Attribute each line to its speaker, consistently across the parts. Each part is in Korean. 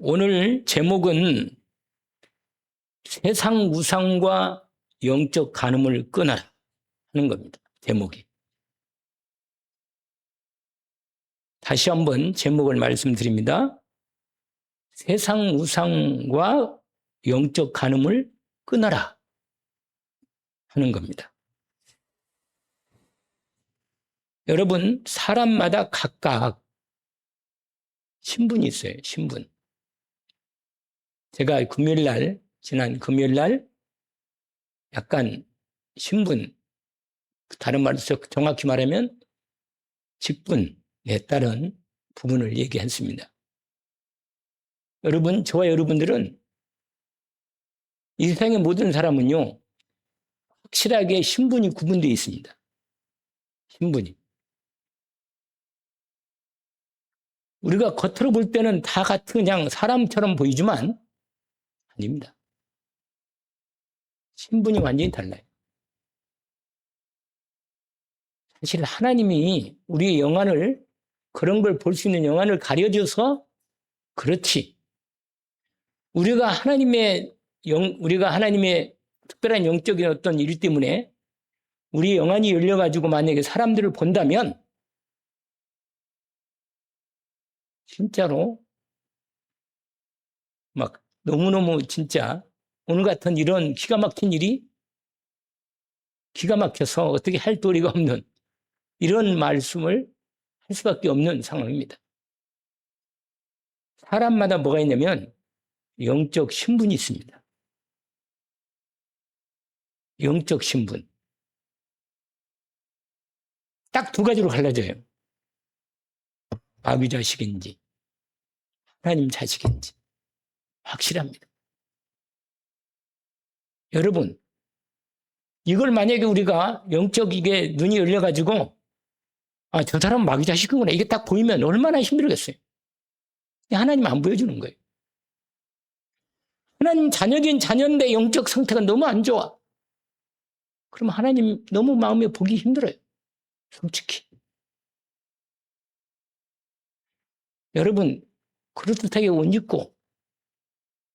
Speaker 1: 오늘 제목은 세상 우상과 영적 간음을 끊어라 하는 겁니다. 제목이. 다시 한번 제목을 말씀드립니다. 세상 우상과 영적 간음을 끊어라 하는 겁니다. 여러분, 사람마다 각각 신분이 있어요. 신분. 제가 지난 금요일날 약간 신분, 다른 말로 정확히 말하면 직분에 따른 부분을 얘기했습니다. 여러분, 저와 여러분들은 이 세상의 모든 사람은요, 확실하게 신분이 구분되어 있습니다. 신분이. 우리가 겉으로 볼 때는 다 같은 그냥 사람처럼 보이지만 아닙니다. 신분이 완전히 달라요. 사실 하나님이 우리의 영안을, 그런 걸 볼 수 있는 영안을 가려줘서 그렇지. 우리가 하나님의 특별한 영적인 어떤 일 때문에 우리의 영안이 열려가지고 만약에 사람들을 본다면 진짜로 막 너무너무 진짜 오늘 같은 이런 기가 막힌 일이 기가 막혀서 어떻게 할 도리가 없는 이런 말씀을 할 수밖에 없는 상황입니다. 사람마다 뭐가 있냐면 영적 신분이 있습니다. 영적 신분. 딱 두 가지로 갈라져요. 마귀 자식인지 하나님 자식인지 확실합니다. 여러분, 이걸 만약에 우리가 영적이게 눈이 열려가지고 저 사람은 마귀 자식이구나 이게 딱 보이면 얼마나 힘들겠어요. 하나님 안 보여주는 거예요. 하나님 자녀긴 자녀인데 영적 상태가 너무 안 좋아. 그럼 하나님 너무 마음에 보기 힘들어요. 솔직히. 여러분, 그럴듯하게 옷 입고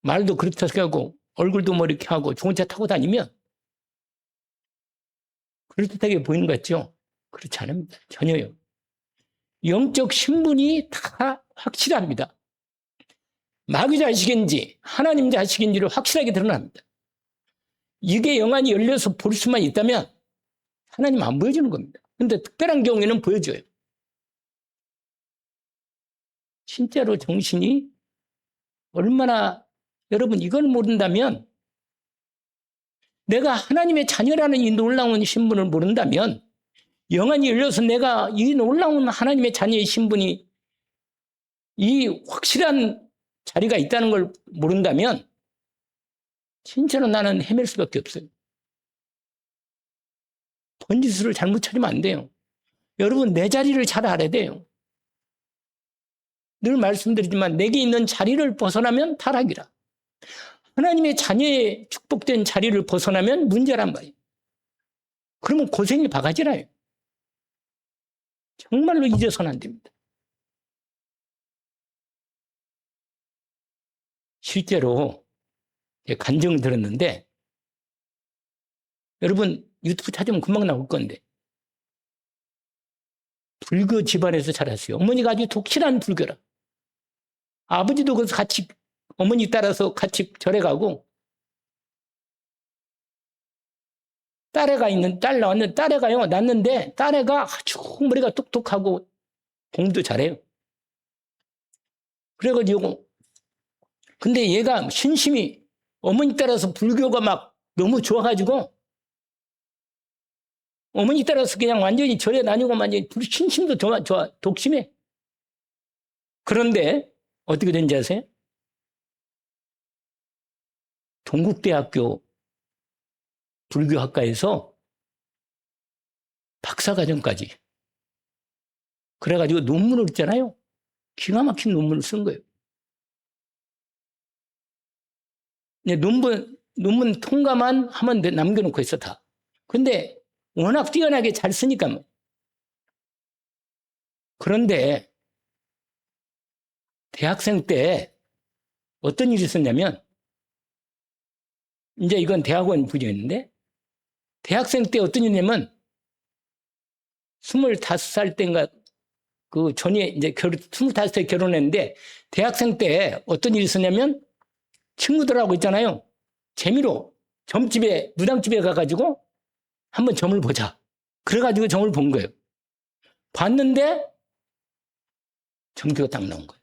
Speaker 1: 말도 그렇게 하고 얼굴도 뭐 이렇게 하고 좋은 차 타고 다니면 그럴듯하게 보이는 것 같죠? 그렇지 않습니다. 전혀요. 영적 신분이 다 확실합니다. 마귀 자식인지 하나님 자식인지를 확실하게 드러납니다. 이게 영안이 열려서 볼 수만 있다면 하나님 안 보여주는 겁니다. 그런데 특별한 경우에는 보여줘요. 진짜로 정신이 얼마나, 여러분 이걸 모른다면, 내가 하나님의 자녀라는 이 놀라운 신분을 모른다면, 영안이 열려서 내가 이 놀라운 하나님의 자녀의 신분이 이 확실한 자리가 있다는 걸 모른다면 진짜로 나는 헤맬 수밖에 없어요. 번지수를 잘못 차리면 안 돼요. 여러분, 내 자리를 잘 알아야 돼요. 늘 말씀드리지만 내게 있는 자리를 벗어나면 타락이라. 하나님의 자녀의 축복된 자리를 벗어나면 문제란 말이에요. 그러면 고생이 바가지라요. 정말로 잊어서는 안 됩니다. 실제로 간증을 들었는데, 여러분 유튜브 찾으면 금방 나올 건데, 불교 집안에서 자랐어요. 어머니가 아주 독실한 불교라. 아버지도 그래서 같이 어머니 따라서 같이 절에 가고, 딸 나왔는데 딸애가요 낳는데 딸애가 아주 머리가 똑똑하고 공부도 잘해요. 그래가지고 근데 얘가 신심이 어머니 따라서 불교가 막 너무 좋아가지고 어머니 따라서 그냥 완전히 절에 다니고 완전히 신심도 좋아 독심해. 그런데 어떻게 된지 아세요? 동국대학교 불교학과에서 박사과정까지. 그래가지고 논문을 있잖아요. 기가 막힌 논문을 쓴 거예요. 논문 통과만 하면 남겨놓고 있어, 다. 근데 워낙 뛰어나게 잘 쓰니까. 그런데 대학생 때 어떤 일이 있었냐면, 이제 이건 대학원 부정인데, 대학생 때 어떤 일이냐면, 25살 때인가, 그 전에 이제 25세 결혼했는데, 대학생 때 어떤 일이 있었냐면, 친구들하고 있잖아요. 재미로 점집에, 무당집에 가가지고 한번 점을 보자. 그래가지고 점을 본 거예요. 봤는데, 점괘가 딱 나온 거예요.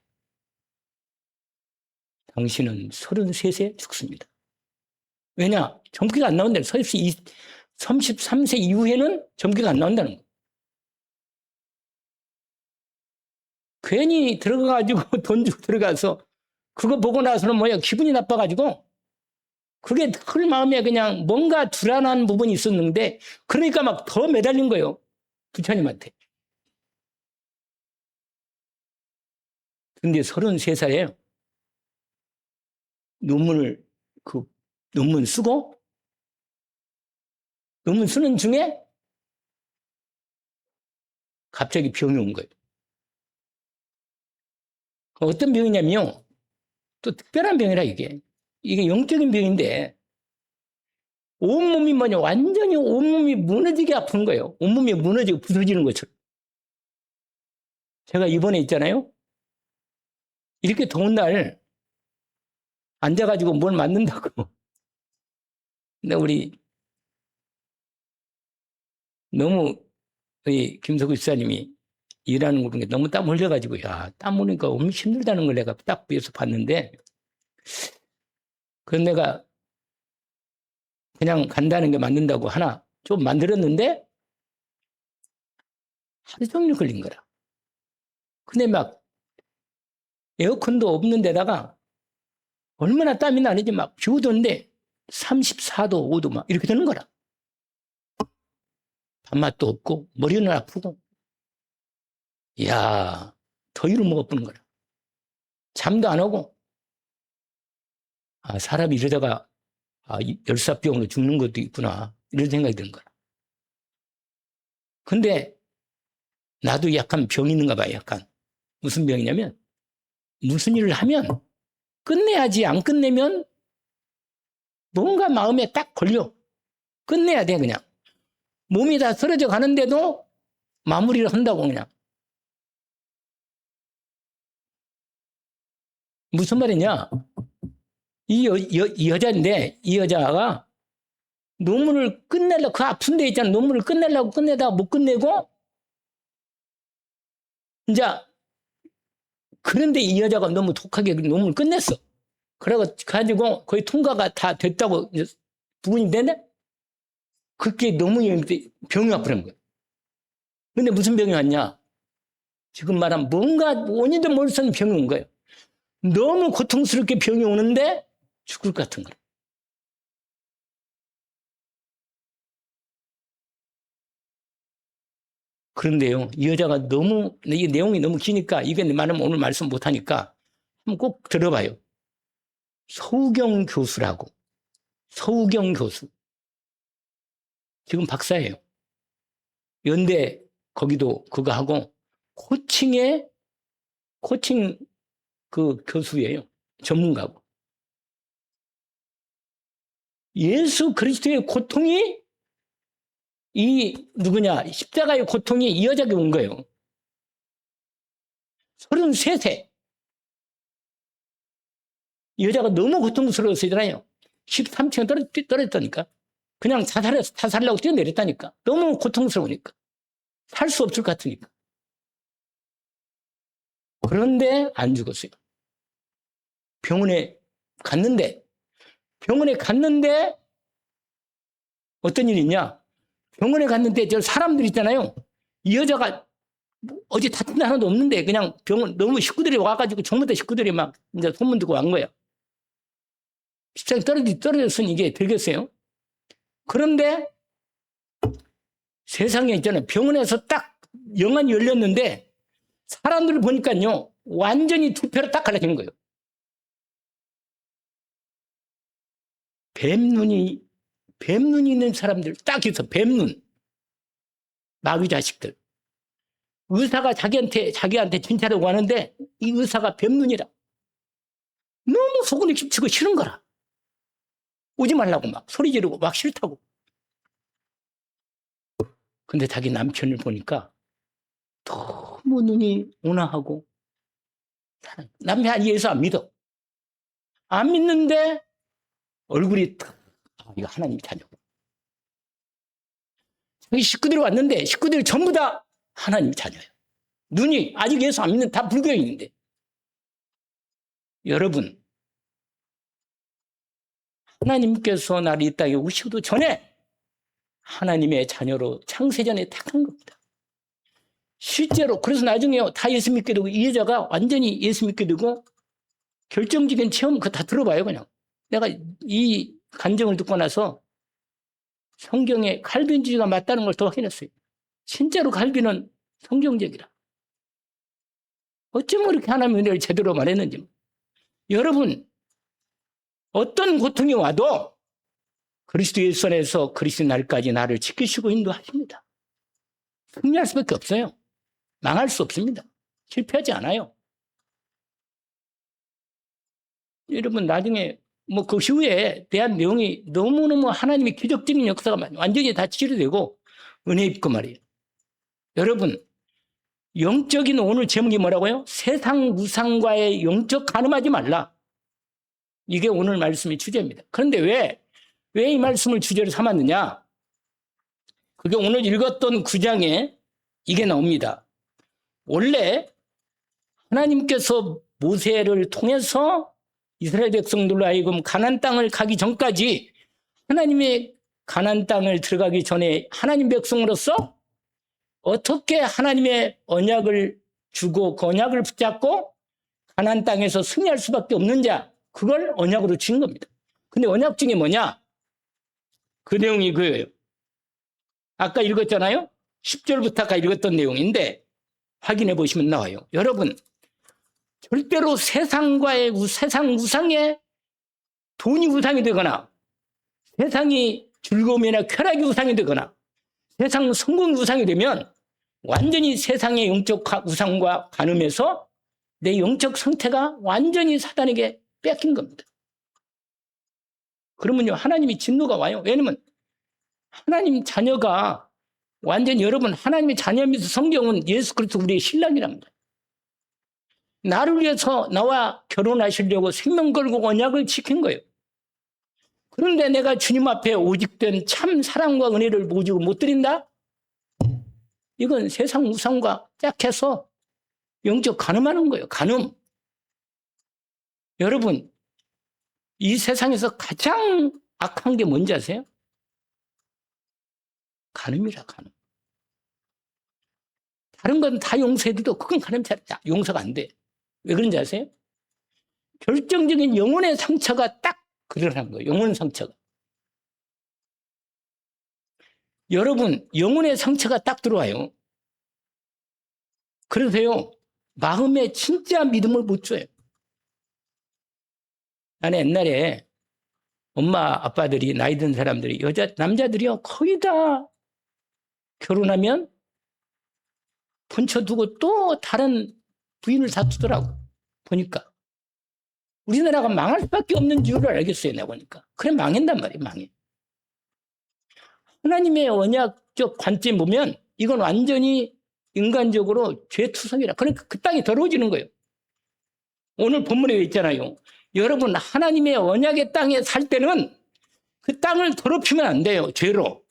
Speaker 1: 당신은 33세 죽습니다. 왜냐? 점괘가 안 나온다는 거예요. 33세 이후에는 점괘가 안 나온다는 거예요. 괜히 들어가가지고 돈 주고 들어가서 그거 보고 나서는 뭐야 기분이 나빠가지고 그게 큰 마음에 그냥 뭔가 불안한 부분이 있었는데 그러니까 막 더 매달린 거예요. 부처님한테. 근데 33살에 논문을 논문 쓰고 논문 쓰는 중에 갑자기 병이 온 거예요. 어떤 병이냐면요. 또 특별한 병이라 이게 영적인 병인데 온몸이 뭐냐 완전히 온몸이 무너지게 아픈 거예요. 온몸이 무너지고 부서지는 것처럼. 제가 이번에 있잖아요. 이렇게 더운 날 앉아가지고 뭘 맞는다고. 근데 우리 너무 우리 김석우 집사님이 일하는 거 보니까 너무 땀 흘려가지고 야, 땀 흘리니까 엄청 힘들다는 걸 내가 딱 위에서 봤는데 그래서 내가 그냥 간다는 게 맞는다고 하나 좀 만들었는데 하루 종일 걸린 거라. 근데 막 에어컨도 없는 데다가 얼마나 땀이 나는지 막 비 오던데 34도, 5도 막 이렇게 되는 거라. 밥맛도 없고 머리는 아프고 이야 더위를 먹어보는 거라. 잠도 안 오고 아 사람이 이러다가 열사병으로 죽는 것도 있구나 이런 생각이 드는 거라. 근데 나도 약간 병이 있는가 봐요. 약간 무슨 병이냐면 무슨 일을 하면 끝내야지 안 끝내면 뭔가 마음에 딱 걸려. 끝내야 돼 그냥. 몸이 다 쓰러져 가는데도 마무리를 한다고 그냥. 무슨 말이냐. 이 여자인데 이 여자가 논문을 끝내려고 그 아픈 데 있잖아. 논문을 끝내려고 끝내다가 못 끝내고 이제 그런데 이 여자가 너무 독하게 논문을 끝냈어. 그래가지고 거의 통과가 다 됐다고 부분이 되네? 그게 너무 병이 와버린 거야. 근데 무슨 병이 왔냐? 지금 말하면 뭔가 원인도 모를 수 없는 병이 온 거예요. 너무 고통스럽게 병이 오는데 죽을 것 같은 거예요. 그런데요, 이 여자가 너무, 이 내용이 너무 기니까, 이게 말하면 오늘 말씀 못하니까, 한번 꼭 들어봐요. 서우경 교수라고. 서우경 교수. 지금 박사예요. 연대, 거기도 그거 하고, 코칭 그 교수예요. 전문가고. 예수 그리스도의 고통이 십자가의 고통이 이 여자에게 온 거예요. 33세. 이 여자가 너무 고통스러웠잖아요. 13층에 떨어졌다니까. 그냥 자살하려고 뛰어내렸다니까. 너무 고통스러우니까. 살 수 없을 것 같으니까. 그런데 안 죽었어요. 병원에 갔는데 어떤 일이 있냐? 병원에 갔는데 저 사람들 있잖아요. 이 여자가 어제 다친 데 하나도 없는데 그냥 병원 너무 식구들이 와가지고 전부 다 식구들이 막 이제 소문 듣고 간 거야. 십자가에 떨어졌으니 이게 되겠어요? 그런데 세상에 있잖아요. 병원에서 딱 영안이 열렸는데 사람들을 보니까요. 완전히 두 패로 딱 갈라지는 거예요. 뱀눈이 있는 사람들 딱 있어. 뱀눈. 마귀 자식들. 의사가 자기한테 진찰하고 하는데 이 의사가 뱀눈이라. 너무 속을 깊치고 싫은 거라. 오지 말라고 막 소리 지르고 막 싫다고. 근데 자기 남편을 보니까 너무 눈이 온화하고 남편 예수 안 믿어. 안 믿는데 얼굴이 이거 하나님 자녀고. 자기 식구들이 왔는데 식구들이 전부 다 하나님 자녀예요. 눈이 아직 예수 안 믿는 다 불교인인데. 여러분, 하나님께서 나를 이 땅에 오시기도 전에 하나님의 자녀로 창세전에 택한 겁니다. 실제로 그래서 나중에 다 예수 믿게 되고 이 여자가 완전히 예수 믿게 되고 결정적인 체험 그거 다 들어봐요. 그냥 내가 이 간증을 듣고 나서 성경에 칼빈주의가 맞다는 걸 더 확인했어요. 진짜로 칼빈은 성경적이라. 어쩌면 이렇게 하나님의 은혜를 제대로 말했는지. 여러분, 어떤 고통이 와도 그리스도 예수 안에서 그리스도 날까지 나를 지키시고 인도하십니다. 승리할 수밖에 없어요. 망할 수 없습니다. 실패하지 않아요. 여러분, 나중에 그 후에 대한 내용이 너무너무 하나님의 기적적인 역사가 완전히 다 치료되고 은혜 입고 말이에요. 여러분, 영적인 오늘 제목이 뭐라고요? 세상 우상과의 영적 간음하지 말라. 이게 오늘 말씀의 주제입니다. 그런데 왜 이 말씀을 주제로 삼았느냐? 그게 오늘 읽었던 9장에 이게 나옵니다. 원래 하나님께서 모세를 통해서 이스라엘 백성들로 하여금 가나안 땅을 가기 전까지 하나님의 가나안 땅을 들어가기 전에 하나님 백성으로서 어떻게 하나님의 언약을 주고 그 언약을 붙잡고 가나안 땅에서 승리할 수밖에 없는 자, 그걸 언약으로 주신 겁니다. 근데 언약 중에 뭐냐? 그 내용이 그거예요. 아까 읽었잖아요. 10절부터 아까 읽었던 내용인데 확인해 보시면 나와요. 여러분, 절대로 세상 우상에 돈이 우상이 되거나 세상이 즐거움이나 쾌락이 우상이 되거나 세상 성공이 우상이 되면 완전히 세상의 영적 우상과 간음해서 내 영적 상태가 완전히 사단에게 뺏긴 겁니다. 그러면요, 하나님이 진노가 와요. 왜냐면 하나님 자녀가 완전히 여러분 하나님의 자녀면서 성경은 예수 그리스도 우리의 신랑이랍니다. 나를 위해서 나와 결혼하시려고 생명 걸고 언약을 지킨 거예요. 그런데 내가 주님 앞에 오직된 참 사랑과 은혜를 모시고 못 드린다? 이건 세상 우상과 짝해서 영적 간음하는 거예요. 간음. 여러분, 이 세상에서 가장 악한 게 뭔지 아세요? 간음이라, 간음. 다른 건 다 용서해도 그건 간음 용서가 안 돼. 왜 그런지 아세요? 결정적인 영혼의 상처가 딱 그러는 거예요. 영혼의 상처가. 여러분, 영혼의 상처가 딱 들어와요. 그래서요, 마음에 진짜 믿음을 못 줘요. 나는 옛날에 엄마, 아빠들이, 나이 든 사람들이, 남자들이요, 거의 다 결혼하면 번쳐두고 또 다른 부인을 다투더라고. 보니까. 우리나라가 망할 수밖에 없는 이유를 알겠어요, 내가 보니까. 그래, 망한단 말이에요, 망해. 하나님의 언약적 관점 보면 이건 완전히 인간적으로 죄투성이라. 그러니까 그 땅이 더러워지는 거예요. 오늘 본문에 있잖아요. 여러분, 하나님의 언약의 땅에 살 때는 그 땅을 더럽히면 안 돼요, 죄로.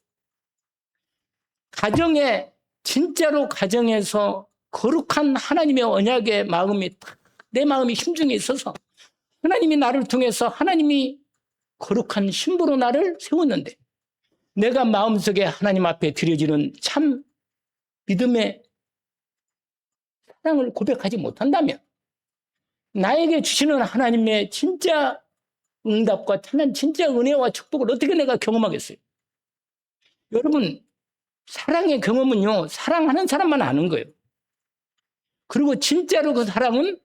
Speaker 1: 가정에, 진짜로 가정에서 거룩한 하나님의 언약의 마음이, 내 마음이 심중에 있어서 하나님이 나를 통해서 하나님이 거룩한 신부로 나를 세웠는데 내가 마음속에 하나님 앞에 드려지는 참 믿음의 사랑을 고백하지 못한다면 나에게 주시는 하나님의 진짜 응답과 찬란 진짜 은혜와 축복을 어떻게 내가 경험하겠어요? 여러분, 사랑의 경험은요, 사랑하는 사람만 아는 거예요. 그리고 진짜로 그 사랑은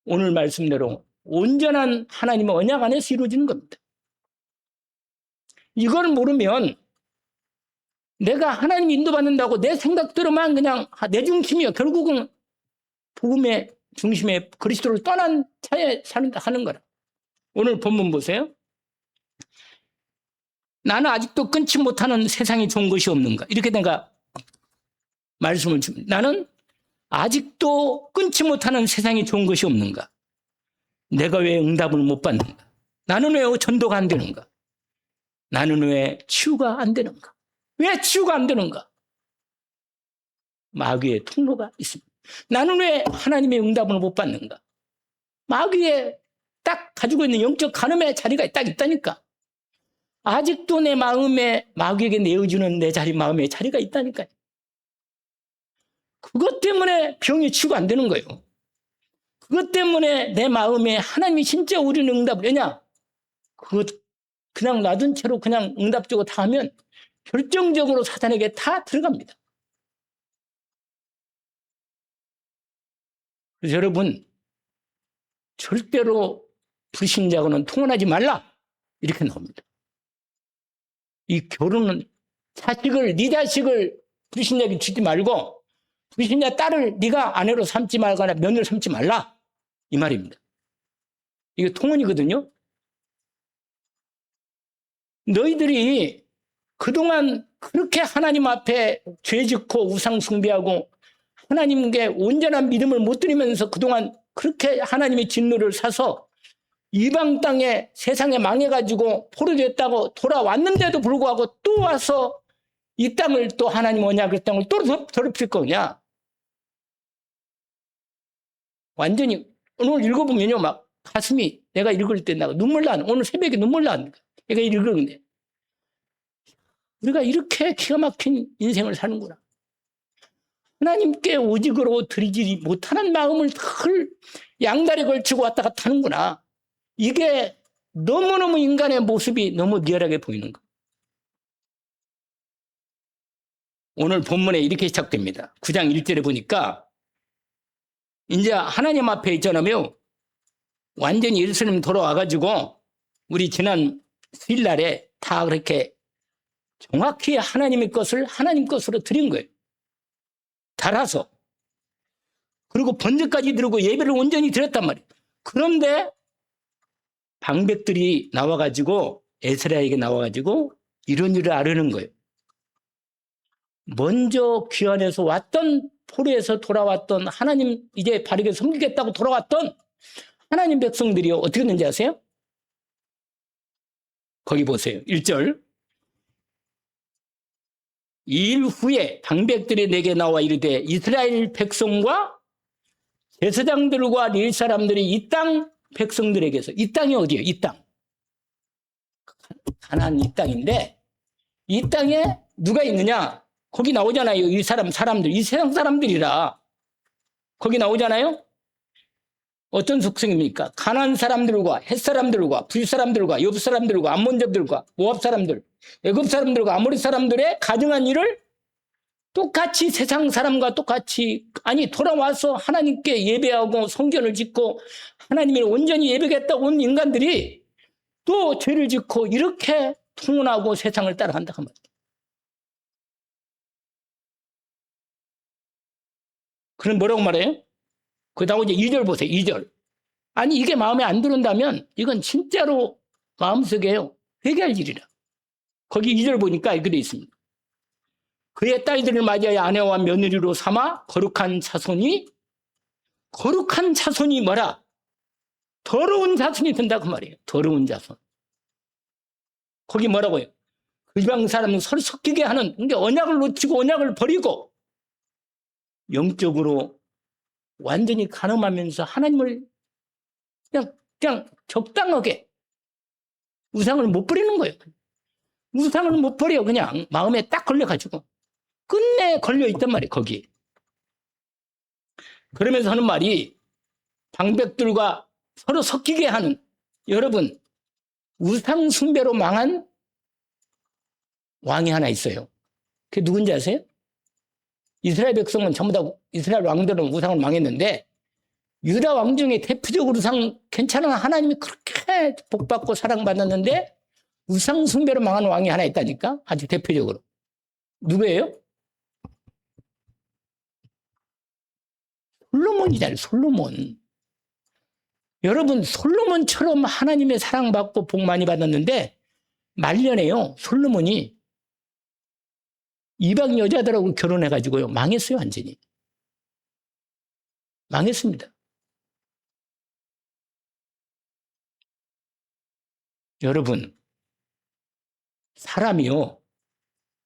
Speaker 1: 오늘 말씀대로 온전한 하나님의 언약 안에서 이루어지는 겁니다. 이걸 모르면 내가 하나님 인도받는다고 내 생각대로만 그냥 내 중심이요. 결국은 복음의 중심에 그리스도를 떠난 차에 하는 거라. 오늘 본문 보세요. 나는 아직도 끊지 못하는 세상이 좋은 것이 없는가? 이렇게 내가 말씀을 줍니다. 나는 아직도 끊지 못하는 세상이 좋은 것이 없는가? 내가 왜 응답을 못 받는가? 나는 왜 전도가 안 되는가? 나는 왜 치유가 안 되는가? 왜 치유가 안 되는가? 마귀의 통로가 있습니다. 나는 왜 하나님의 응답을 못 받는가? 마귀의 딱 가지고 있는 영적 간음의 자리가 딱 있다니까. 아직도 내 마음에 마귀에게 내어주는 내 마음의 자리가 있다니까요. 그것 때문에 병이 치유가 안 되는 거예요. 그것 때문에 내 마음에 하나님이 진짜 우리는 응답을 왜냐? 그것 그냥 놔둔 채로 그냥 응답 주고 다 하면 결정적으로 사탄에게 다 들어갑니다. 그래서 여러분 절대로 불신자하고는 통혼하지 말라 이렇게 나옵니다. 이 결혼은 네 자식을 불신자에게 주지 말고 불신자 딸을 네가 아내로 삼지 말거나 며느리로 삼지 말라 이 말입니다. 이게 통혼이거든요. 너희들이 그동안 그렇게 하나님 앞에 죄 짓고 우상 숭배하고 하나님께 온전한 믿음을 못 드리면서 그동안 그렇게 하나님의 진노를 사서 이방 땅에 세상에 망해가지고 포로됐다고 돌아왔는데도 불구하고 또 와서 이 땅을 또 하나님 언약의 땅을 또 더럽힐 거냐? 완전히 오늘 읽어보면요 막 가슴이 내가 읽을 때 나 눈물 나는 오늘 새벽에 눈물 나는 거야. 내가 읽었는데 우리가 이렇게 기가 막힌 인생을 사는구나. 하나님께 오직으로 드리지 못하는 마음을 늘 양다리 걸치고 왔다 갔다 하는구나. 이게 너무너무 인간의 모습이 너무 리얼하게 보이는 거. 오늘 본문에 이렇게 시작됩니다. 9장 1절에 보니까 이제 하나님 앞에 있잖아요. 완전히 예루살렘 돌아와가지고 우리 지난 수일날에 다 그렇게 정확히 하나님의 것을 하나님 것으로 드린 거예요. 달아서. 그리고 번제까지 드리고 예배를 온전히 드렸단 말이에요. 그런데 방백들이 나와가지고 에스라에게 나와가지고 이런 일을 아르는 거예요. 먼저 귀환해서 왔던 포로에서 돌아왔던 하나님 이제 바르게 섬기겠다고 돌아왔던 하나님 백성들이 어떻게 했는지 아세요? 거기 보세요. 1절. 이 일 후에 방백들이 내게 나와 이르되 이스라엘 백성과 제사장들과 레위 사람들이 이 땅 백성들에게서 이 땅이 어디예요? 이 땅. 가나안 이 땅인데 이 땅에 누가 있느냐? 거기 나오잖아요. 이 사람들, 이 세상 사람들이라. 거기 나오잖아요. 어떤 속성입니까? 가나안 사람들과 헷 사람들과 불 사람들과 옆 사람들과 암몬족들과 모압 사람들, 애굽 사람들과 아모리 사람들의 가증한 일을 똑같이 세상 사람과 똑같이 돌아와서 하나님께 예배하고 성전을 짓고 하나님을 온전히 예배하겠다고 온 인간들이 또 죄를 짓고 이렇게 통혼하고 세상을 따라간다 그 말이에요. 그럼 뭐라고 말해요? 그다음 이제 2절 보세요. 2절. 이게 마음에 안 들은다면 이건 진짜로 마음속에요. 회개할 일이라. 거기 2절 보니까 이렇게 돼 있습니다. 그의 딸들을 맞이하여 아내와 며느리로 삼아 거룩한 자손이 뭐라? 더러운 자손이 된다 그 말이에요. 더러운 자손. 거기 뭐라고요? 그 지방 사람은 서로 섞이게 하는 그러니까 언약을 놓치고 언약을 버리고 영적으로 완전히 간음하면서 하나님을 그냥 적당하게 우상을 못 버리는 거예요. 우상을 못 버려. 그냥 마음에 딱 걸려가지고 끝내 걸려있단 말이에요. 거기. 그러면서 하는 말이 방백들과 서로 섞이게 하는 여러분 우상 숭배로 망한 왕이 하나 있어요. 그게 누군지 아세요? 이스라엘 백성은 전부 다 이스라엘 왕들은 우상을 망했는데 유다 왕 중에 대표적으로 우상 괜찮은 하나님이 그렇게 복받고 사랑받았는데 우상 숭배로 망한 왕이 하나 있다니까 아주 대표적으로. 누구예요? 솔로몬이잖아요. 솔로몬. 여러분 솔로몬처럼 하나님의 사랑받고 복 많이 받았는데 말년에요. 솔로몬이 이방 여자들하고 결혼해가지고요. 망했어요. 완전히. 망했습니다. 여러분 사람이요.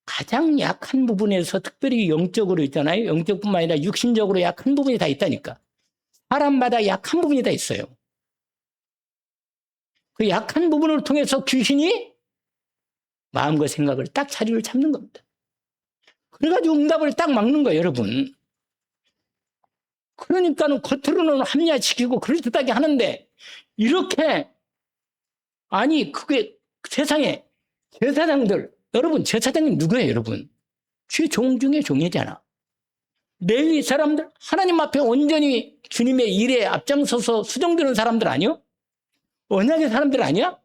Speaker 1: 가장 약한 부분에서 특별히 영적으로 있잖아요. 영적뿐만 아니라 육신적으로 약한 부분이 다 있다니까. 사람마다 약한 부분이 다 있어요. 그 약한 부분을 통해서 귀신이 마음과 생각을 딱 자리를 잡는 겁니다. 그래가지고 응답을 딱 막는 거예요, 여러분. 그러니까는 겉으로는 합리화시키고 그럴듯하게 하는데 이렇게 아니 그게 세상에 제사장들 여러분 제사장님 누구예요, 여러분? 주의 종 중에 종이잖아. 레위 사람들 하나님 앞에 온전히 주님의 일에 앞장서서 수종드는 사람들 아니요? 언약의 사람들 아니야?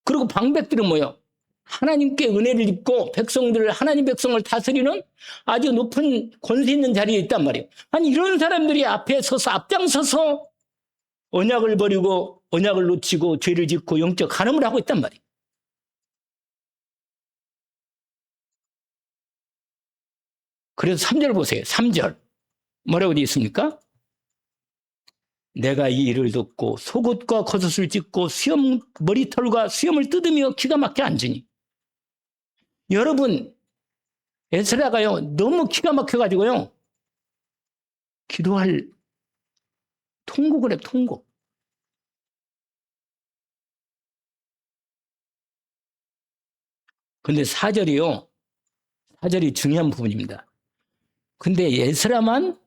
Speaker 1: 그리고 방백들은 뭐요? 하나님께 은혜를 입고 백성들을 하나님 백성을 다스리는 아주 높은 권세 있는 자리에 있단 말이에요. 아니 이런 사람들이 앞에 서서 앞장서서 언약을 버리고 언약을 놓치고 죄를 짓고 영적 간음을 하고 있단 말이에요. 그래서 3절 보세요. 3절. 뭐라고 되어 있습니까? 내가 이 일을 듣고 속옷과 겉옷을 찢고 수염 머리털과 수염을 뜯으며 기가 막혀 앉으니. 여러분 에스라가요 너무 기가 막혀가지고요 기도할 통곡을 해. 통곡. 근데 4절이요 4절이 중요한 부분입니다. 근데 에스라만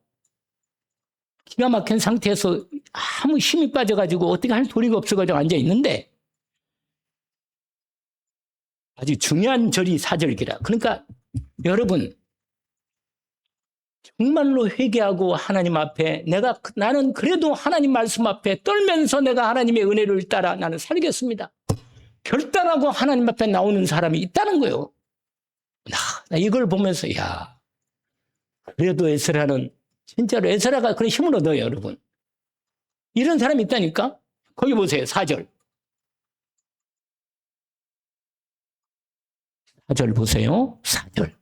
Speaker 1: 기가 막힌 상태에서 아무 힘이 빠져가지고 어떻게 할 도리가 없어가지고 앉아있는데 아주 중요한 절이 4절이라. 그러니까 여러분 정말로 회개하고 하나님 앞에 나는 그래도 하나님 말씀 앞에 떨면서 내가 하나님의 은혜를 따라 나는 살겠습니다. 결단하고 하나님 앞에 나오는 사람이 있다는 거예요. 나 이걸 보면서 야 그래도 에스라는 진짜로 에스라가 그런 힘을 얻어요, 여러분. 이런 사람이 있다니까? 거기 보세요, 4절. 4절 보세요, 4절.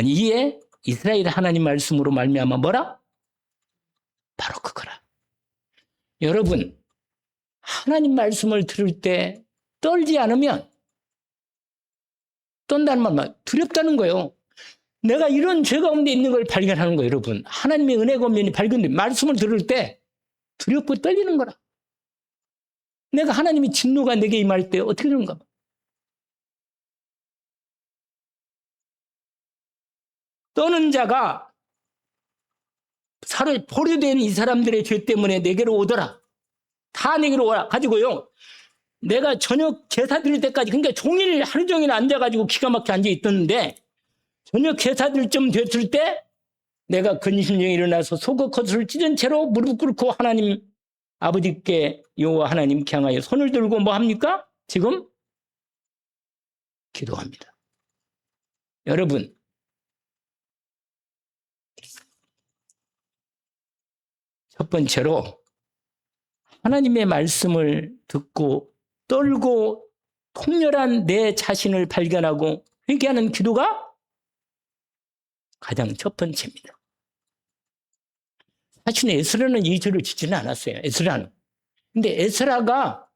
Speaker 1: 이에 이스라엘 하나님 말씀으로 말미암아 뭐라? 바로 그거라. 여러분, 하나님 말씀을 들을 때 떨지 않으면 떤다는 말만 두렵다는 거예요. 내가 이런 죄 가운데 있는 걸 발견하는 거예요, 여러분. 하나님의 은혜가 면이 발견돼. 말씀을 들을 때 두렵고 떨리는 거라. 내가 하나님의 진노가 내게 임할 때 어떻게 되는가? 떠는 자가 살을 포로된 이 사람들의 죄 때문에 내게로 오더라. 다 내게로 오라. 가지고요. 내가 저녁 제사 드릴 때까지 그러니까 종일 하루 종일 앉아가지고 기가 막혀 앉아 있었는데 저녁 제사 드릴 쯤 됐을 때 내가 근심령이 일어나서 속옷 겉을 찢은 채로 무릎 꿇고 하나님 아버지께 여호와 하나님께 향하여 손을 들고 뭐 합니까? 지금 기도합니다. 여러분 첫 번째로 하나님의 말씀을 듣고 떨고 통렬한 내 자신을 발견하고 회개하는 기도가 가장 첫 번째입니다. 사실 에스라는 이 절을 짓지는 않았어요. 에스라는. 근데 에스라가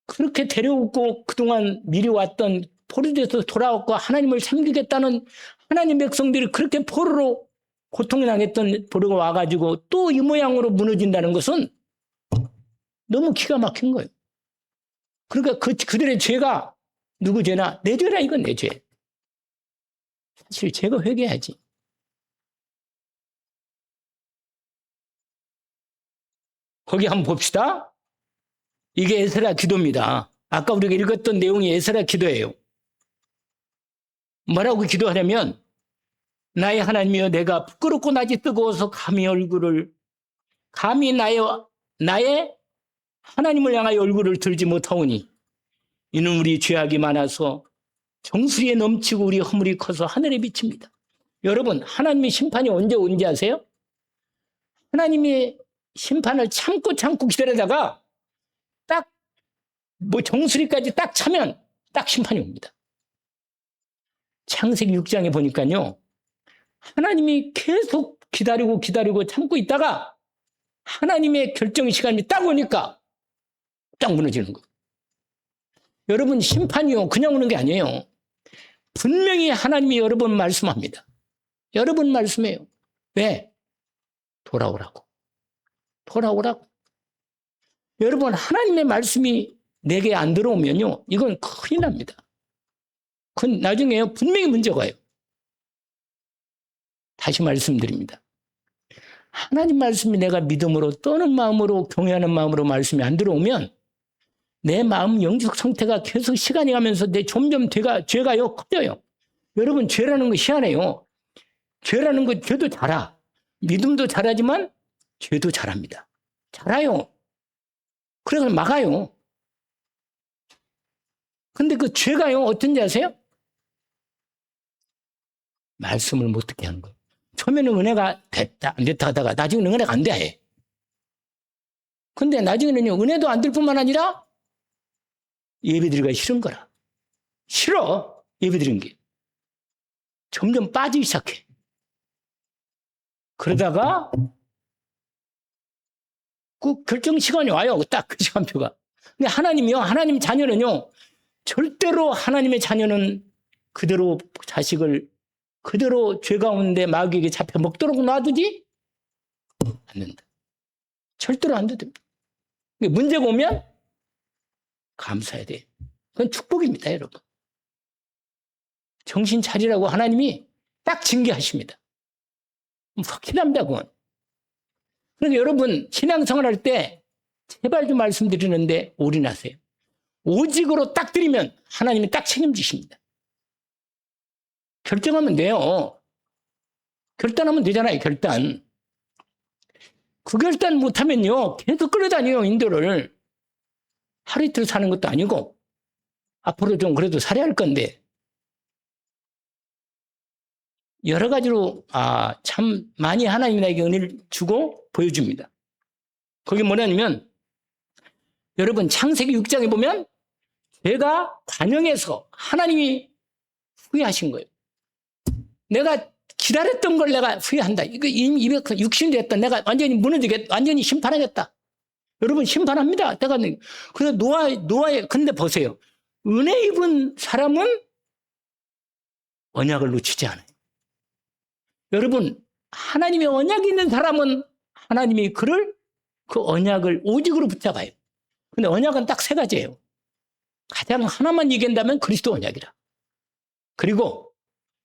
Speaker 1: 그렇게 데려오고 그동안 미려왔던 포로돼서 돌아왔고 하나님을 섬기겠다는 하나님 백성들이 그렇게 포로로 고통을 당했던 포로가 와가지고 또 이 모양으로 무너진다는 것은 너무 기가 막힌 거예요. 그러니까 그들의 죄가 누구 죄나 내 죄라 이건 내 죄. 사실 제가 회개해야지. 거기 한번 봅시다. 이게 에스라 기도입니다. 아까 우리가 읽었던 내용이 에스라 기도예요. 뭐라고 기도하냐면 나의 하나님이여 내가 부끄럽고 낮이 뜨거워서 감히 나의 하나님을 향하여 얼굴을 들지 못하오니 이는 우리 죄악이 많아서 정수리에 넘치고 우리 허물이 커서 하늘에 비칩니다. 여러분, 하나님의 심판이 언제 온지 아세요? 하나님의 심판을 참고 기다리다가 딱 정수리까지 딱 차면 딱 심판이 옵니다. 창세기 6장에 보니까요, 하나님이 계속 기다리고 참고 있다가 하나님의 결정 시간이 딱 오니까 딱 무너지는 거예요. 여러분, 심판이요, 그냥 오는 게 아니에요. 분명히 하나님이 여러 번 말씀합니다. 여러 번 말씀해요. 왜? 돌아오라고. 여러분, 하나님의 말씀이 내게 안 들어오면요, 이건 큰일 납니다. 나중에 분명히 문제가 와요. 다시 말씀드립니다. 하나님 말씀이 내가 믿음으로 떠는 마음으로 경외하는 마음으로 말씀이 안 들어오면 내 마음 영적 상태가 계속 시간이 가면서 점점 죄가요 커져요. 여러분, 죄라는 거 희한해요. 죄라는 거 죄도 잘하. 믿음도 잘하지만 죄도 잘합니다. 잘해요. 그래서 막아요. 근데 그 죄가요 어떤지 아세요? 말씀을 못 듣게 하는 거예요. 처음에는 은혜가 됐다 안 됐다 하다가 나중에는 은혜가 안 돼. 근데 나중에는요, 은혜도 안 될 뿐만 아니라 예배드리기가 싫은 거라. 싫어, 예배드리는 게. 점점 빠지기 시작해. 그러다가 그 결정 시간이 와요. 딱 그 시간표가. 근데 하나님 자녀는요, 절대로 하나님의 자녀는 그대로 자식을 그대로 죄 가운데 마귀에게 잡혀 먹도록 놔두지 않는다. 절대로 안 둬둡니다. 문제가 오면 감사해야 돼. 그건 축복입니다, 여러분. 정신 차리라고 하나님이 딱 징계하십니다. 확실합니다, 그건. 그러니까 여러분, 신앙생활 할 때 제발 좀 말씀드리는데 올인하세요. 오직으로 딱 드리면 하나님이 딱 책임지십니다. 결정하면 돼요. 결단하면 되잖아요, 결단. 그 결단 못하면요, 계속 끌어다녀요, 인도를. 하루 이틀 사는 것도 아니고, 앞으로 좀 그래도 살아야 할 건데, 여러 가지로, 참 많이 하나님이 나에게 은혜를 주고 보여줍니다. 거기 뭐냐면, 여러분, 창세기 6장에 보면, 죄가 관영해서 하나님이 후회하신 거예요. 내가 기다렸던 걸 내가 후회한다. 이거 이미 260년 됐다. 내가 완전히 무너지겠다. 완전히 심판하겠다. 여러분, 심판합니다. 그래서 노아의, 근데 보세요. 은혜 입은 사람은 언약을 놓치지 않아요. 여러분, 하나님의 언약이 있는 사람은 하나님이 그 언약을 오직으로 붙잡아요. 근데 언약은 딱 세 가지예요. 가장 하나만 얘기한다면 그리스도 언약이라. 그리고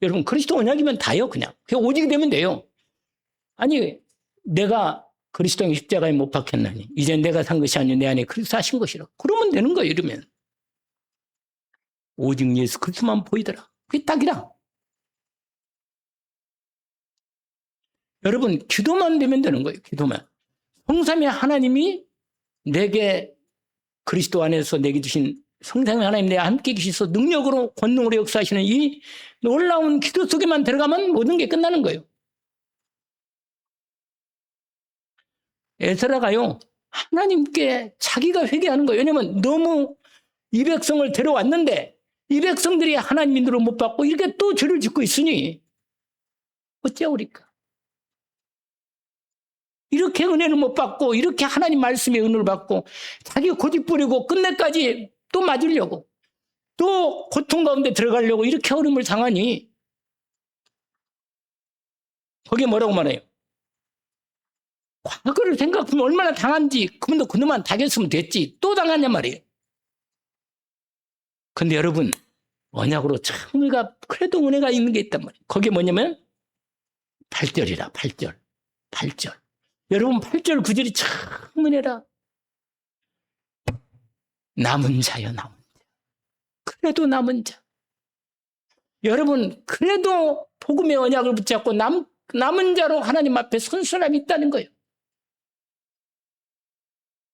Speaker 1: 여러분, 그리스도 언약이면 다요, 그냥 오직이 되면 돼요. 아니, 내가 그리스도의 십자가에 못 박혔나니 이제 내가 산 것이 아니라 내 안에 그리스도 하신 것이라. 그러면 되는 거예요, 이러면. 오직 예수 그리스도만 보이더라. 그게 딱이라. 여러분, 기도만 되면 되는 거예요, 기도만. 성삼위 하나님이 내게 그리스도 안에서 내게 주신 성삼위 하나님 내 함께 계시서 능력으로 권능으로 역사하시는 이 놀라운 기도 속에만 들어가면 모든 게 끝나는 거예요. 에스라가요, 하나님께 자기가 회개하는 거예요. 왜냐면 너무 이 백성을 데려왔는데 이 백성들이 하나님 인도를 못 받고 이렇게 또 죄를 짓고 있으니 어찌하오리까. 이렇게 은혜를 못 받고 이렇게 하나님 말씀의 은혜를 받고 자기가 고집 부리고 끝내까지 또 맞으려고 또 고통 가운데 들어가려고 이렇게 어려움을 당하니 거기에 뭐라고 말해요? 과거를 생각하면 얼마나 당한지 그놈만 당했으면 됐지 또 당하냐 말이에요. 근데 여러분, 언약으로 참 그래도 은혜가 있는 게 있단 말이에요. 거기에 뭐냐면 8절이라. 8절. 여러분, 8절 9절이 참 은혜라. 남은 자요, 남은 자. 그래도 남은 자. 여러분, 그래도 복음의 언약을 붙잡고 남은 자로 하나님 앞에 선 사람이 있다는 거예요.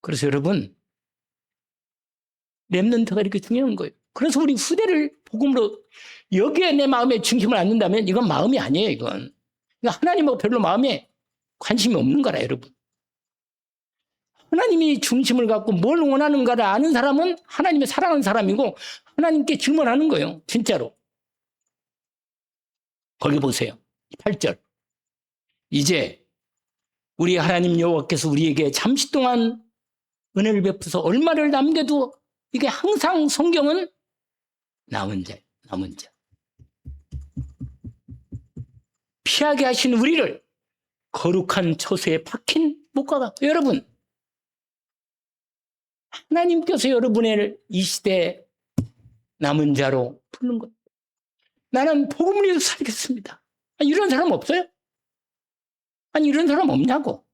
Speaker 1: 그래서 여러분, 렘넌트가 이렇게 중요한 거예요. 그래서 우리 후대를 복음으로 여기에 내 마음의 중심을 안는다면 이건 마음이 아니에요. 이건 하나님하고 별로 마음에 관심이 없는 거라 여러분. 하나님이 중심을 갖고 뭘 원하는가를 아는 사람은 하나님의 사랑하는 사람이고 하나님께 질문하는 거예요. 진짜로. 거기 보세요. 8절. 이제 우리 하나님 여호와께서 우리에게 잠시 동안 은혜를 베푸서 얼마를 남겨도 이게 항상 성경은 남은 자. 피하게 하신 우리를 거룩한 처소에 박힌 목과 같고 여러분 하나님께서 여러분을 이 시대에 남은 자로 부르는 것. 나는 복음을 위해서 살겠습니다. 이런 사람 없어요? 아니 이런 사람 없냐고.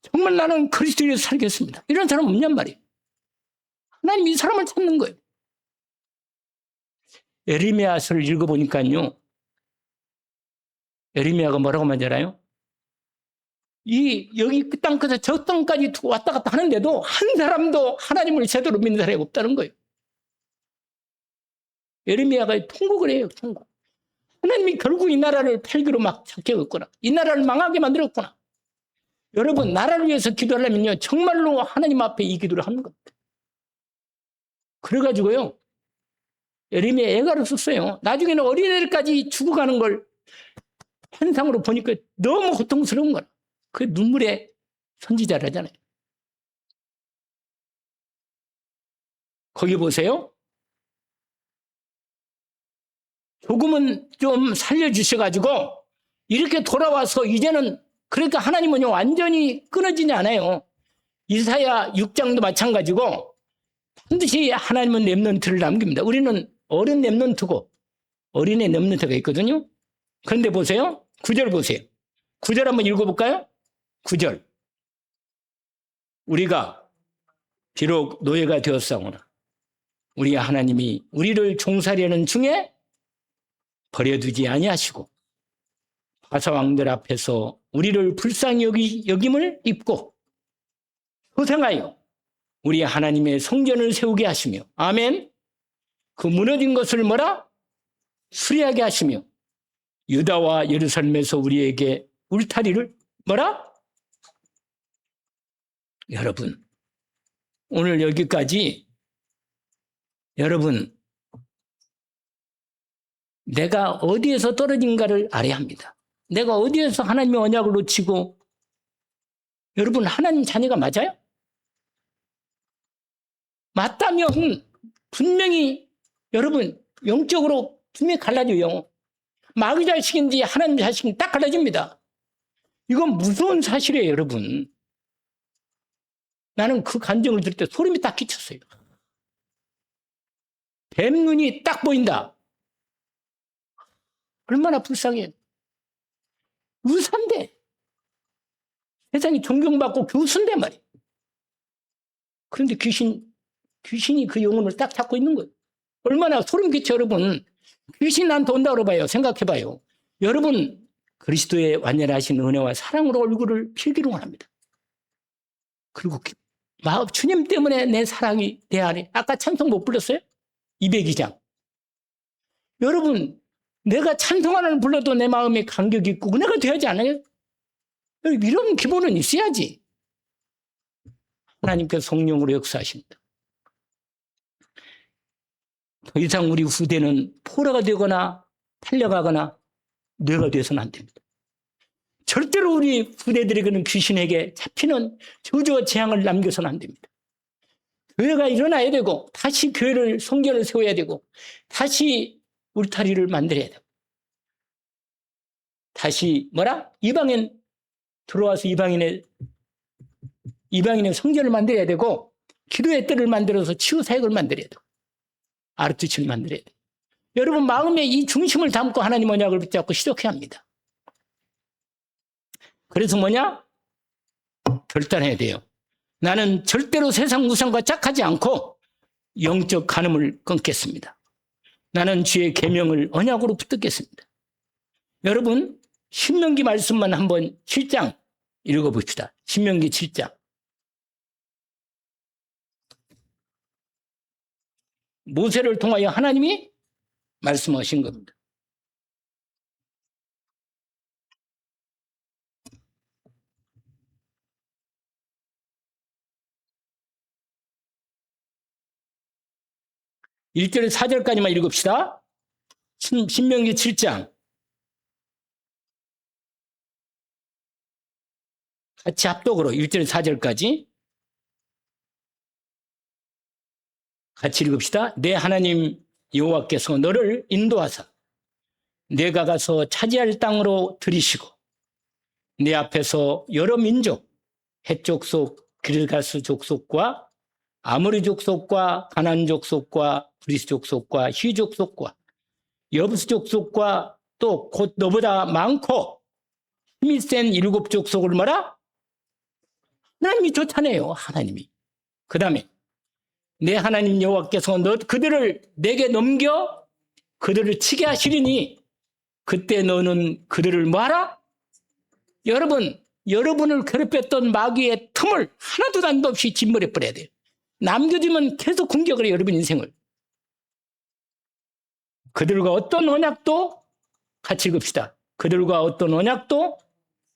Speaker 1: 정말 나는 그리스도에 위해서 살겠습니다. 이런 사람 없냔 말이에요. 하나님 이 사람을 찾는 거예요. 에레미야서를 읽어보니까요. 에레미야가 뭐라고 말하잖아요. 여기 그 땅에서 저 땅까지 왔다 갔다 하는데도 한 사람도 하나님을 제대로 믿는 사람이 없다는 거예요. 에레미야가 통곡을 해요. 통곡. 하나님이 결국 이 나라를 폐기로 막 작정했구나. 이 나라를 망하게 만들었구나. 여러분 나라를 위해서 기도하려면요. 정말로 하나님 앞에 이 기도를 하는 겁니다. 그래가지고요. 에레미야 애가를 썼어요. 나중에는 어린애들까지 죽어가는 걸 환상으로 보니까 너무 고통스러운 거라. 그 눈물의 선지자라잖아요. 거기 보세요. 조금은 좀 살려주셔가지고 이렇게 돌아와서 이제는 그러니까 하나님은요 완전히 끊어지지 않아요. 이사야 6장도 마찬가지고 반드시 하나님은 렘넌트를 남깁니다. 우리는 어린 렘넌트고 어린애 렘넌트가 있거든요. 그런데 보세요. 9절 보세요. 9절 한번 읽어볼까요? 9절. 우리가 비록 노예가 되었사오나 우리 하나님이 우리를 종살이하는 중에 버려두지 아니하시고 바사왕들 앞에서 우리를 불쌍히 여김을 입고 소생하여 우리 하나님의 성전을 세우게 하시며 아멘. 그 무너진 것을 뭐라? 수리하게 하시며 유다와 예루살렘에서 우리에게 울타리를 뭐라? 여러분 오늘 여기까지 여러분 내가 어디에서 떨어진가를 알아야 합니다. 내가 어디에서 하나님의 언약을 놓치고 여러분 하나님 자녀가 맞아요? 맞다면 분명히 여러분 영적으로 분명히 갈라져요. 마귀 자식인지 하나님 자식인지 딱 갈라집니다. 이건 무서운 사실이에요 여러분. 나는 그 감정을 들을 때 소름이 딱 끼쳤어요. 뱀 눈이 딱 보인다. 얼마나 불쌍해. 의사인데 세상이 존경받고 교수인데 말이에요. 그런데 귀신이 그 영혼을 딱 잡고 있는 거예요. 얼마나 소름 끼쳐 여러분. 귀신 나한테 온다고 봐요. 생각해봐요. 여러분 그리스도의 완전하신 은혜와 사랑으로 얼굴을 필기로 원합니다. 그리고 주님 때문에 내 사랑이 내 안에 아까 찬송 못 불렀어요? 202장. 여러분 내가 찬송 하나를 불러도 내 마음에 감격이 있고 은혜가 되어야지 않아요? 이런 기본은 있어야지. 하나님께서 성령으로 역사하십니다. 더 이상 우리 후대는 포로가 되거나 팔려가거나 뇌가 되어서는 안 됩니다. 절대로 우리 후대들에게는 귀신에게 잡히는 저주와 재앙을 남겨서는 안 됩니다. 교회가 일어나야 되고 다시 교회를 성전을 세워야 되고 다시 울타리를 만들어야 되고 다시 뭐라? 이방인 들어와서 이방인의 성전을 만들어야 되고 기도의 뜰을 만들어서 치유 사역을 만들어야 되고 아르투치를 만들어야 돼요. 여러분 마음에 이 중심을 담고 하나님 언약을 붙잡고 시작해야 합니다. 그래서 뭐냐? 결단해야 돼요. 나는 절대로 세상 우상과 짝하지 않고 영적 간음을 끊겠습니다. 나는 주의 계명을 언약으로 붙들겠습니다. 여러분 신명기 말씀만 한번 7장 읽어봅시다. 신명기 7장. 모세를 통하여 하나님이 말씀하신 겁니다. (1절) 4절까지만 읽읍시다. 신명기 7장. 같이 합독으로 1절 4절까지 같이 읽읍시다. 내 하나님 여호와께서 너를 인도하사 내가 가서 차지할 땅으로 들이시고 내 앞에서 여러 민족 헷 족속 기르가스 족속과 아모리 족속과 가나안 족속과 브리스 족속과 히 족속과 여부스 족속과 또 곧 너보다 많고 힘이 센 7 족속을 뭐라? 하나님이 쫓아내요. 하나님이. 그 다음에 내 하나님 여호와께서 그들을 내게 넘겨 그들을 치게 하시리니 그때 너는 그들을 뭐하라? 여러분을 괴롭혔던 마귀의 틈을 하나도 단도 없이 짓물에 뿌려야 돼요. 남겨두면 계속 공격을 해요. 여러분 인생을. 그들과 어떤 언약도 같이 읽읍시다. 그들과 어떤 언약도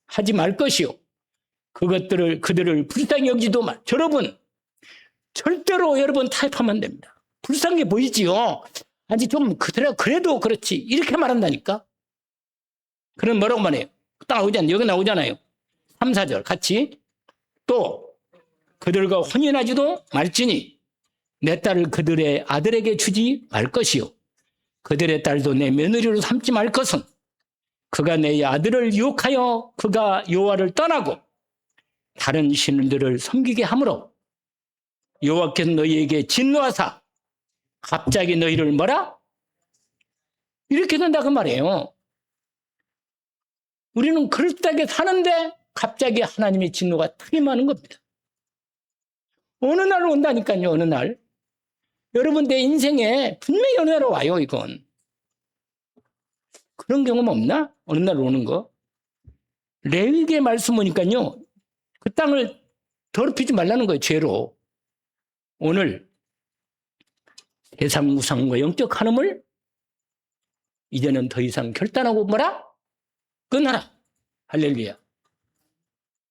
Speaker 1: 하지 말 것이요. 그들을 불쌍히 여기지도 말. 여러분 절대로 여러분 타협하면 안 됩니다. 불쌍해 보이지요. 아니 좀 그래도 그렇지 이렇게 말한다니까. 그럼 뭐라고 말해요? 딱 나오잖아요. 여기 나오잖아요. 3, 4절 같이. 또 그들과 혼인하지도 말지니 내 딸을 그들의 아들에게 주지 말 것이요. 그들의 딸도 내 며느리로 삼지 말 것은 그가 내 아들을 유혹하여 그가 여호와를 떠나고 다른 신들을 섬기게 하므로 여호와께서 너희에게 진노하사 갑자기 너희를 뭐라? 이렇게 된다 그 말이에요. 우리는 그럴듯하게 사는데 갑자기 하나님의 진노가 타임하는 겁니다. 어느 날 온다니까요. 어느 날. 여러분 내 인생에 분명히 어느 날 와요. 이건. 그런 경험 없나? 어느 날 오는 거. 레위기의 말씀 보니까요. 그 땅을 더럽히지 말라는 거예요. 죄로. 오늘 세상 우상과 영적 한음을 이제는 더 이상 결단하고 뭐라? 끊어라. 할렐루야.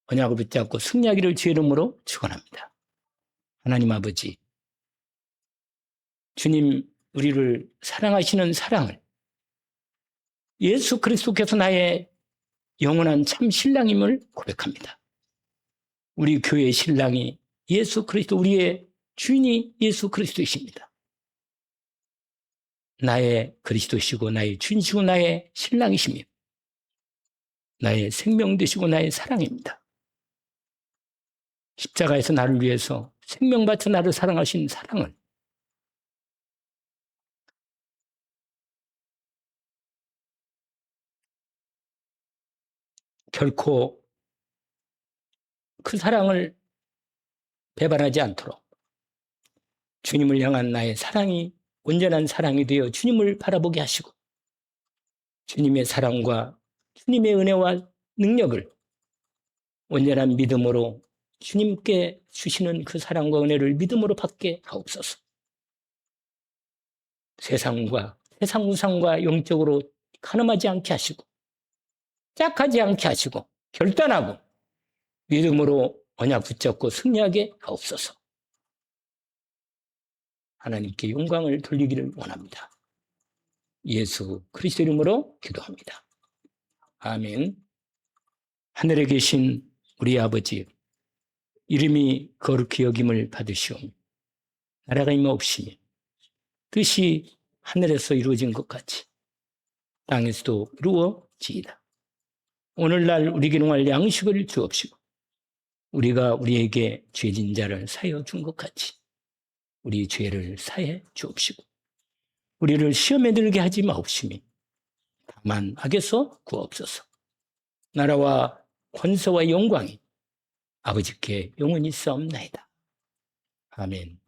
Speaker 1: 언약을 붙잡고 승리하기를 주의 이름으로 축원합니다. 하나님 아버지, 주님 우리를 사랑하시는 사랑을 예수 그리스도께서 나의 영원한 참 신랑임을 고백합니다. 우리 교회의 신랑이 예수 그리스도, 우리의 주인이 예수 그리스도이십니다. 나의 그리스도시고 나의 주인이시고 나의 신랑이시며 나의 생명 되시고 나의 사랑입니다. 십자가에서 나를 위해서 생명 바쳐 나를 사랑하신 사랑을 결코 그 사랑을 배반하지 않도록 주님을 향한 나의 사랑이 온전한 사랑이 되어 주님을 바라보게 하시고 주님의 사랑과 주님의 은혜와 능력을 온전한 믿음으로 주님께 주시는 그 사랑과 은혜를 믿음으로 받게 하옵소서. 세상 우상과 영적으로 가늠하지 않게 하시고 짝하지 않게 하시고 결단하고 믿음으로 언약 붙잡고 승리하게 하옵소서. 하나님께 영광을 돌리기를 원합니다. 예수 그리스도 이름으로 기도합니다. 아멘. 하늘에 계신 우리 아버지, 이름이 거룩히 여김을 받으시오며 나라가 임하옵시며 뜻이 하늘에서 이루어진 것 같이 땅에서도 이루어지이다. 오늘날 우리에게 용할 양식을 주옵시고 우리가 우리에게 죄진 자를 사하여 준 것 같이 우리 죄를 사해 주옵시고 우리를 시험에 들게 하지 마옵시며 다만 악에서 구하옵소서. 나라와 권세와 영광이 아버지께 영원히 싸움나이다. 아멘.